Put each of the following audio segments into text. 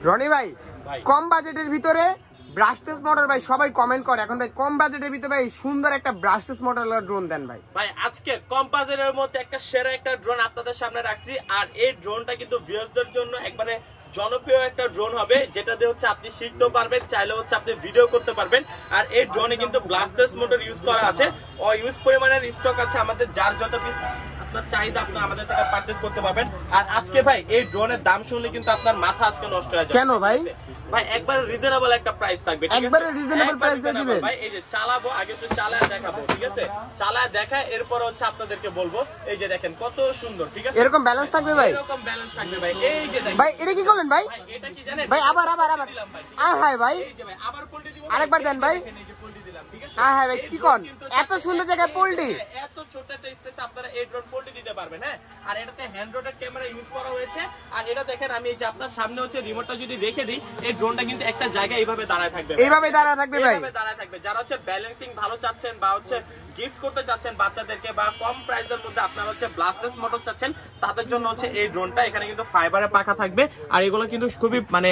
রনি ভাই কম বাজেটের ভিতরে ব্রাশলেস মোটর ভাই সবাই কমেন্ট করে এখন ভাই কম বাজেটের ভিতরে ভাই সুন্দর একটা ব্রাশলেস মোটরের ড্রোন দেন ভাই। ভাই আজকে কম বাজেটের মধ্যে একটা সেরা একটা ড্রোন আপনাদের সামনে রাখছি, আর এই ড্রোনটা কিন্তু ভিউয়ারদের জন্য একবারে জনপ্রিয় একটা ড্রোন হবে, যেটা দিয়ে হচ্ছে আপনি শিখতে পারবেন, চাইলে হচ্ছে আপনি ভিডিও করতে পারবেন। আর এই ড্রোনে কিন্তু ব্লাস্টলেস মোটর ইউজ করা আছে, ও ইউজ পরিমাণের স্টক আছে আমাদের, যার যত পিস আপনার চাহিদা আপনি আমাদের থেকে পারচেজ করতে পারবেন। আর আজকে ভাই এই ড্রোনের দাম শুনলে কিন্তু আপনার মাথা আজকে নষ্ট হয়ে যাবে। কেন ভাই? ভাই একবারে রিজনেবল একটা প্রাইস থাকবে, একবারে রিজনেবল প্রাইস দিয়ে দিবেন ভাই। এই যে চালাবো, আগে তো চালায় দেখাবো, ঠিক আছে? চালায় দেখায় এরপর হচ্ছে আপনাদেরকে বলবো। এই যে দেখেন কত সুন্দর, ঠিক আছে? এরকম ব্যালেন্স থাকবে ভাই, এরকম ব্যালেন্স থাকবে ভাই। এই যে দেখেন ভাই এটা কি করলেন ভাই? এটা কি জানেন ভাই আবার দিলাম ভাই। হ্যাঁ ভাই এই যে ভাই আবার পোল্টি দিব, আরেকবার দেন ভাই। এই যে পোল্টি দিলাম, ঠিক আছে? হ্যাঁ ভাই কি কোন এত সুন্দর জায়গায় পোল্টি, এত ছোট একটা স্পেসে আপনারা এই ড্রোন পোল্টি দিতে পারবেন। হ্যাঁ, আর এটাতে হ্যান্ড রোটেট ক্যামেরা ইউজ করা হয়েছে। আর এটা দেখেন আমি এই যে আপনার সামনে হচ্ছে রিমোটটা যদি রেখে দিই, এই ড্রোনটা কিন্তু একটা জায়গায় এইভাবে দাঁড়ায় থাকবে, এইভাবে দাঁড়ায় থাকবে ভাই, এইভাবে দাঁড়ায় থাকবে। যারা হচ্ছে ব্যালেন্সিং ভালো চাচ্ছেন বা হচ্ছে গিফট করতে চাচ্ছেন বাচ্চাদেরকে, বা কম প্রাইসের মধ্যে আপনারা হচ্ছে ব্লাস্টলেস মোটর চাচ্ছেন, তাদের জন্য হচ্ছে এই ড্রোনটা। এখানে কিন্তু ফাইবারের পাখা থাকবে, আর এগুলো কিন্তু খুবই মানে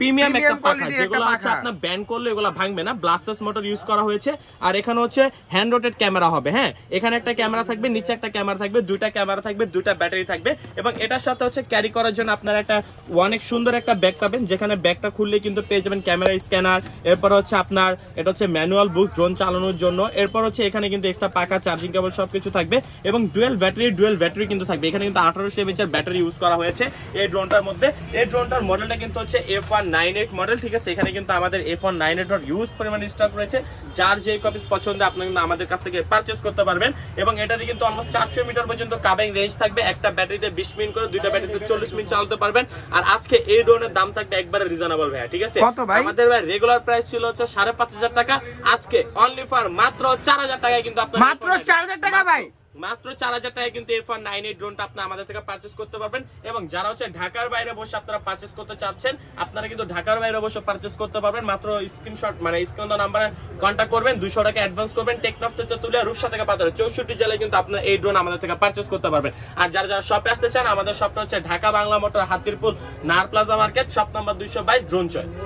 প্রিমিয়াম একটা পাখা, যেগুলো হচ্ছে আপনার ব্যান্ড করলে এগুলো ভাঙবে না। ব্লাস্টলেস মোটর ইউজ করা হয়েছে। আর এখানে হচ্ছে হ্যান্ড রোটেট ক্যামেরা হবে। হ্যাঁ, এখানে একটা ক্যামেরা থাকবে, নিচে একটা ক্যামেরা থাকবে, দুইটা ক্যামেরা থাকবে, দুইটা ব্যাটারি থাকবে। এবং এটার সাথে হচ্ছে ক্যারি করার জন্য আপনারা একটা অনেক সুন্দর একটা ব্যাগ পাবেন, যেখানে ব্যাগটা খুললে কিন্তু পেয়ে যাবেন ক্যামেরা স্ক্যানার, এরপর হচ্ছে আপনার এটা হচ্ছে ম্যানুয়াল বুস্ট ড্রোন চালানোর জন্য। এরপর হচ্ছে এখানে কিন্তু এক্সট্রা পাখা, চার্জিং কেবল সবকিছু থাকবে, এবং ডুয়েল ব্যাটারি কিন্তু থাকবে। এখানে কিন্তু 1800 mAh ব্যাটারি ইউজ করা হয়েছে এই ড্রোনটার মধ্যে। এই ড্রোনটার মডেলটা কিন্তু হচ্ছে F198 মডেল, ঠিক আছে? এখানে কিন্তু আমাদের F198 ইউজ পরিমাণ স্টক রয়েছে, যার যে কপিস পছন্দ আপনি কিন্তু আমাদের কাছ থেকে পারচেজ করতে পারবেন। এবং এটাতে কিন্তু অলমোস্ট 400 মিটার পর্যন্ত কাবিং রেঞ্জ থাকবে। একটা ব্যাটারিতে 20 মিনিট করে, দুইটা ব্যাটারিতে 40 মিনিট চালাতে পারবেন। আর আজকে এই ড্রোনের দাম থাকবে একবারে রিজনেবল ভাই, ঠিক আছে? আমাদের ভাই রেগুলার প্রাইস ছিল হচ্ছে 5500 টাকা, আজকে অনলি ফর মাত্র 4000 টাকায় কিন্তু আপনারা মাত্র 4000 টাকা ভাই, মাত্র 4000 টাকায় কিন্তু F198 ড্রোনটা আপনি আমাদের থেকে পারচেজ করতে পারবেন। এবং যারা হচ্ছে ঢাকার বাইরে বসে আপনারা পারচেজ করতে চাচ্ছেন, আপনারা কিন্তু ঢাকার বাইরে বসে পারচেজ করতে পারবেন। মাত্র স্ক্রিনশট মানে স্ক্রিন নাম্বারে কন্ট্যাক্ট করবেন, 200 টাকা অ্যাডভান্স করবেন, টেকনাফ থেকে তুলে রূপসা থেকে পাতারে 64 জেলায় কিন্তু আপনারা এই ড্রোন আমাদের থেকে পারচেজ করতে পারবেন। আর যারা যারা শপে আসতে চান, আমাদের শপটা হচ্ছে ঢাকা বাংলা মোটর, হাতিরপুল নার plaza market, shop number 222, drone choice.